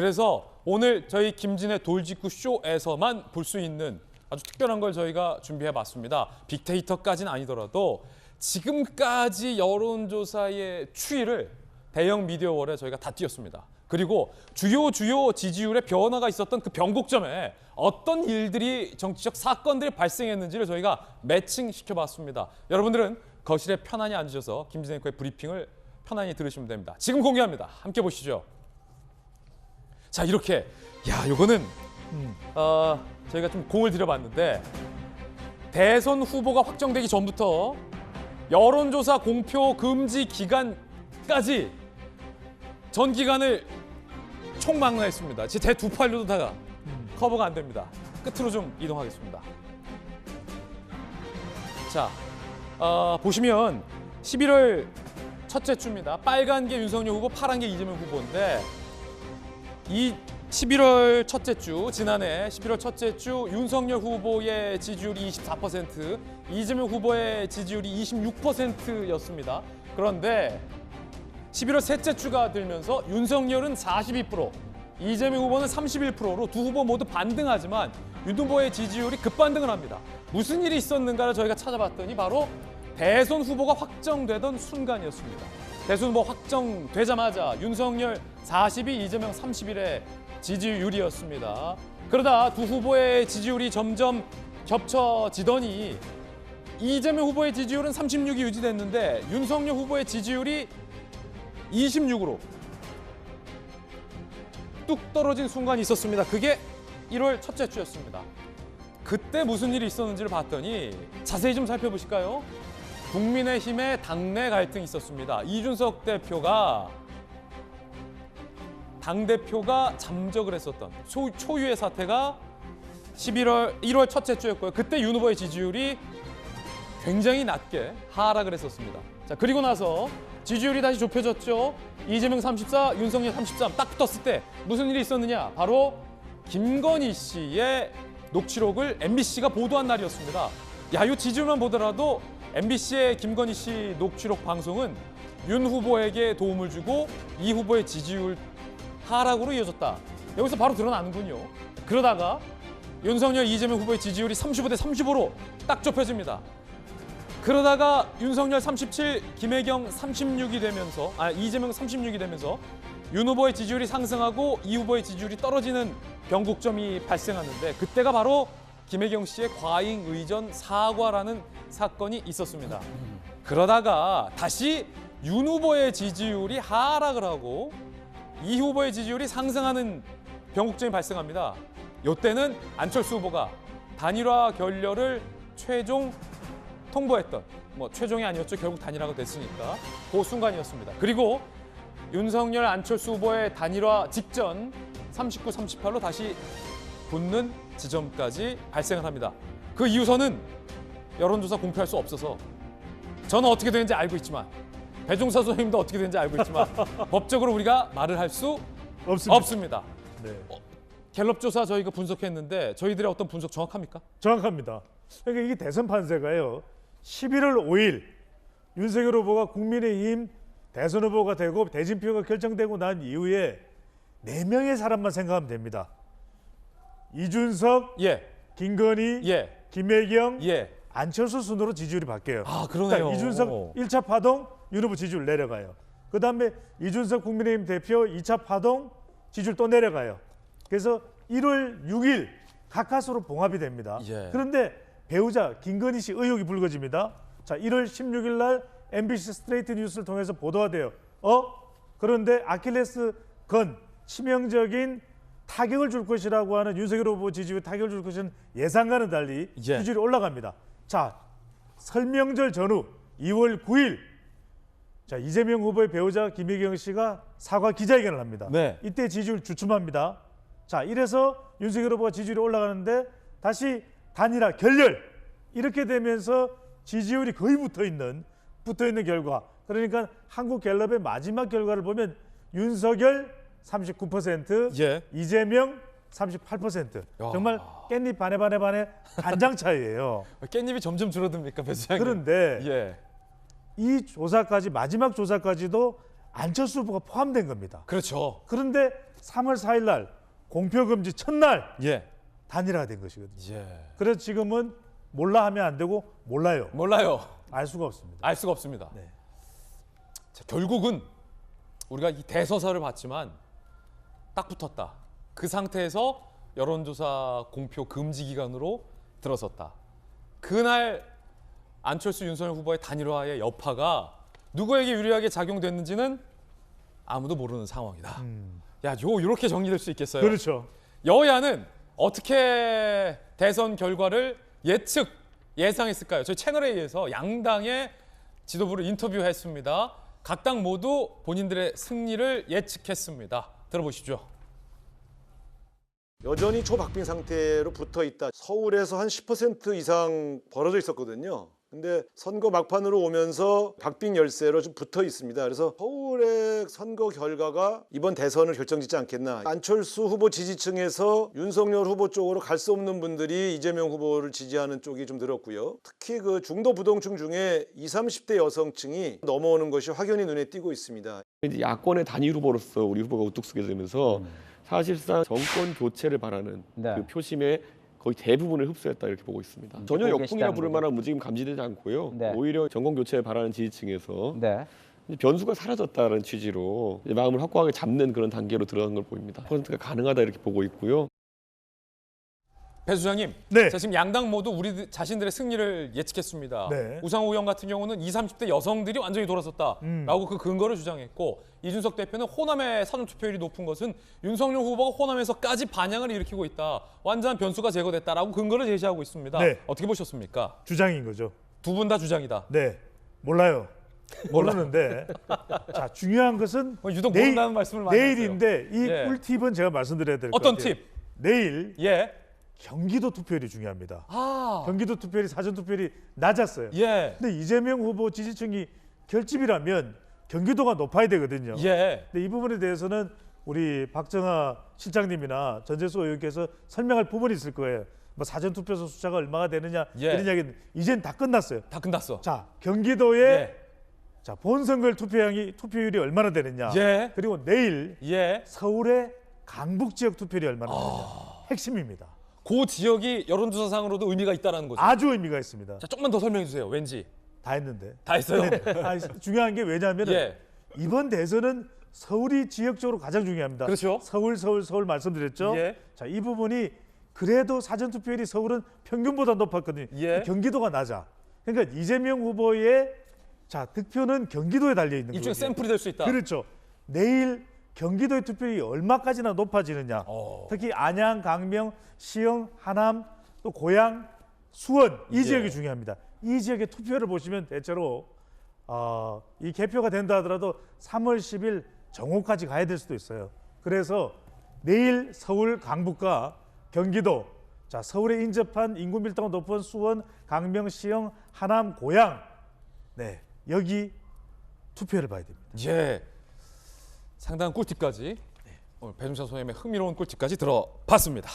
그래서 오늘 저희 김진의 돌직구 쇼에서만 볼 수 있는 아주 특별한 걸 저희가 준비해봤습니다. 빅데이터까지는 아니더라도 지금까지 여론조사의 추이를 대형 미디어월에 저희가 다 띄웠습니다. 그리고 주요 지지율의 변화가 있었던 그 변곡점에 어떤 일들이 정치적 사건들이 발생했는지를 저희가 매칭시켜봤습니다. 여러분들은 거실에 편안히 앉으셔서 김진애 앵커의 브리핑을 편안히 들으시면 됩니다. 지금 공개합니다. 함께 보시죠. 자, 이렇게 요거는 저희가 좀 공을 들여봤는데 대선 후보가 확정되기 전부터 여론조사 공표 금지 기간까지 전 기간을 총망라했습니다. 제 두 팔로도 다가 커버가 안 됩니다. 끝으로 좀 이동하겠습니다. 자, 보시면 11월 첫째 주입니다. 빨간 게 윤석열 후보, 파란 게 이재명 후보인데 이 11월 첫째 주, 지난해 11월 첫째 주 윤석열 후보의 지지율이 24%, 이재명 후보의 지지율이 26%였습니다. 그런데 11월 셋째 주가 되면서 윤석열은 42%, 이재명 후보는 31%로 두 후보 모두 반등하지만 윤 후보의 지지율이 급반등을 합니다. 무슨 일이 있었는가를 저희가 찾아봤더니 바로 대선 후보가 확정되던 순간이었습니다. 대선 후보 확정되자마자 윤석열 42, 이재명 31의 지지율이었습니다. 그러다 두 후보의 지지율이 점점 겹쳐지더니 이재명 후보의 지지율은 36이 유지됐는데 윤석열 후보의 지지율이 26으로 뚝 떨어진 순간이 있었습니다. 그게 1월 첫째 주였습니다. 그때 무슨 일이 있었는지를 봤더니 자세히 좀 살펴보실까요? 국민의힘의 당내 갈등이 있었습니다. 이준석 대표가 당대표가 잠적을 했었던 초유의 사태가 1월 첫째 주였고요. 그때 윤 후보의 지지율이 굉장히 낮게 하락을 했었습니다. 자, 그리고 나서 지지율이 다시 좁혀졌죠. 이재명 34, 윤석열 33 딱 붙었을 때 무슨 일이 있었느냐? 바로 김건희 씨의 녹취록을 MBC가 보도한 날이었습니다. 이 지지율만 보더라도 MBC의 김건희 씨 녹취록 방송은 윤 후보에게 도움을 주고 이 후보의 지지율 하락으로 이어졌다. 여기서 바로 드러나는군요. 그러다가 윤석열, 이재명 후보의 지지율이 35대 35로 딱 좁혀집니다. 그러다가 윤석열 37, 김혜경 36이 되면서 이재명 36이 되면서 윤 후보의 지지율이 상승하고 이 후보의 지지율이 떨어지는 변곡점이 발생하는데 그때가 바로 김혜경 씨의 과잉 의전 사과라는 사건이 있었습니다. 그러다가 다시 윤 후보의 지지율이 하락을 하고 이 후보의 지지율이 상승하는 변곡점이 발생합니다. 이때는 안철수 후보가 단일화 결렬을 최종 통보했던, 최종이 아니었죠. 결국 단일화가 됐으니까 그 순간이었습니다. 그리고 윤석열, 안철수 후보의 단일화 직전 39, 38로 다시 붙는 지점까지 발생을 합니다. 그 이후서는 여론조사 공표할 수 없어서 저는 어떻게 되는지 알고 있지만 배종사 선생님도 어떻게 되는지 알고 있지만 법적으로 우리가 말을 할 수 없습니다. 네. 갤럽 조사 저희가 분석했는데 저희들의 어떤 분석 정확합니까? 정확합니다. 그러니까 이게 대선 판세가요. 11월 5일 윤석열 후보가 국민의힘 대선 후보가 되고 대진표가 결정되고 난 이후에 4명의 사람만 생각하면 됩니다. 이준석, 김건희, 김혜경, 안철수 순으로 지지율이 바뀌어요. 그러네요. 그러니까 이준석 1차 파동, 윤 후보 지지율 내려가요. 그다음에 이준석 국민의힘 대표 2차 파동, 지지율 또 내려가요. 그래서 1월 6일 가까스로 봉합이 됩니다. 그런데 배우자 김건희 씨 의혹이 불거집니다. 자, 1월 16일 날 MBC 스트레이트 뉴스를 통해서 보도가 돼요. 그런데 아킬레스 건 치명적인 타격을 줄 것이라고 하는 윤석열 후보 지지율 타격을 줄 것은 예상과는 달리 지지율이 올라갑니다. 자, 설명절 전후 2월 9일 자, 이재명 후보의 배우자 김혜경 씨가 사과 기자회견을 합니다. 이때 지지율 주춤합니다. 자, 이래서 윤석열 후보가 지지율이 올라가는데 다시 단일화 결렬 이렇게 되면서 지지율이 거의 붙어 있는 결과. 그러니까 한국갤럽의 마지막 결과를 보면 윤석열 39%, 이재명 38%. 정말 깻잎 반에 간장 차이예요. 깻잎이 점점 줄어듭니까, 배수장님? 그런데 이 조사까지 마지막 조사까지도 안철수 후보가 포함된 겁니다. 그렇죠. 그런데 3월 4일 날 공표 금지 첫날 예. 단일화가 된 것이거든요. 예. 그래서 지금은 몰라 하면 안 되고 몰라요. 몰라요. 알 수가 없습니다. 알 수가 없습니다. 네. 자, 결국은 우리가 이 대서사를 봤지만 딱 붙었다. 그 상태에서 여론조사 공표 금지 기간으로 들어섰다. 그날 안철수 윤석열 후보의 단일화의 여파가 누구에게 유리하게 작용됐는지는 아무도 모르는 상황이다. 야, 이렇게 정리될 수 있겠어요? 그렇죠. 여야는 어떻게 대선 결과를 예상했을까요? 저희 채널에 의해서 양당의 지도부를 인터뷰했습니다. 각 당 모두 본인들의 승리를 예측했습니다. 들어보시죠. 여전히 초박빙 상태로 붙어 있다. 서울에서 한 10% 이상 벌어져 있었거든요. 근데 선거 막판으로 오면서 박빙 열세로 좀 붙어 있습니다. 그래서 서울의 선거 결과가 이번 대선을 결정짓지 않겠나. 안철수 후보 지지층에서 윤석열 후보 쪽으로 갈 수 없는 분들이 이재명 후보를 지지하는 쪽이 좀 늘었고요. 특히 그 중도 부동층 중에 20, 30대 여성층이 넘어오는 것이 확연히 눈에 띄고 있습니다. 이제 야권의 단일 후보로서 우리 후보가 우뚝 서게 되면서 사실상 정권 교체를 바라는 네. 그 표심의 거의 대부분을 흡수했다 이렇게 보고 있습니다. 전혀 보고 역풍이라 계시다는 부를 거죠. 만한 움직임 감지되지 않고요. 네. 오히려 정권 교체를 바라는 지지층에서 네. 이제 변수가 사라졌다는 취지로 이제 마음을 확고하게 잡는 그런 단계로 들어간 걸 보입니다. 퍼센트가 가능하다 이렇게 보고 있고요. 배 수장님, 네. 자, 지금 양당 모두 우리 자신들의 승리를 예측했습니다. 네. 우상호 의원 같은 경우는 20, 30대 여성들이 완전히 돌아섰다라고 그 근거를 주장했고 이준석 대표는 호남의 사전투표율이 높은 것은 윤석열 후보가 호남에서까지 반향을 일으키고 있다. 완전한 변수가 제거됐다라고 근거를 제시하고 있습니다. 네. 어떻게 보셨습니까? 주장인 거죠. 두 분 다 주장이다. 네. 몰라요. 모르는데 자, 중요한 것은 유독 모른다는 말씀을 많이 내일인데 이 예. 꿀팁은 제가 말씀드려야 될 것 어떤 같아요. 팁? 내일 예. 경기도 투표율이 중요합니다. 아. 경기도 투표율이 사전 투표율이 낮았어요. 예. 근데 이재명 후보 지지층이 결집이라면 경기도가 높아야 되거든요. 예. 근데 이 부분에 대해서는 우리 박정하 실장님이나 전재수 의원께서 설명할 부분이 있을 거예요. 뭐 사전 투표소 숫자가 얼마가 되느냐 예. 이런 이야기는 이젠 다 끝났어요. 다 끝났어. 자, 경기도의 예. 자, 본선거일 투표율이 얼마나 되느냐. 예. 그리고 내일 예. 서울의 강북 지역 투표율이 얼마나 되느냐. 핵심입니다. 그 지역이 여론조사상으로도 의미가 있다는 거죠. 아주 의미가 있습니다. 자, 조금만 더 설명해 주세요. 왠지. 다 했는데. 다 했어요? 아니, 중요한 게 왜냐하면 예. 이번 대선은 서울이 지역적으로 가장 중요합니다. 그렇죠. 서울 말씀드렸죠. 예. 자, 이 부분이 그래도 사전 투표율이 서울은 평균보다 높았거든요. 예. 경기도가 낮아. 그러니까 이재명 후보의 자, 득표는 경기도에 달려 있는 일종의 거예요. 샘플이 될 수 있다. 그렇죠. 내일 경기도의 투표율이 얼마까지나 높아지느냐. 특히 안양, 강명, 시흥, 하남, 또 고양, 수원 이 예. 지역이 중요합니다. 이 지역의 투표를 보시면 대체로 이 개표가 된다 하더라도 3월 10일 정오까지 가야 될 수도 있어요. 그래서 내일 서울 강북과 경기도, 자, 서울에 인접한 인구 밀도가 높은 수원, 강명, 시흥, 하남, 고양, 네, 여기 투표를 봐야 됩니다. 예. 상당한 꿀팁까지 오늘 배종찬 소장님의 흥미로운 꿀팁까지 들어봤습니다.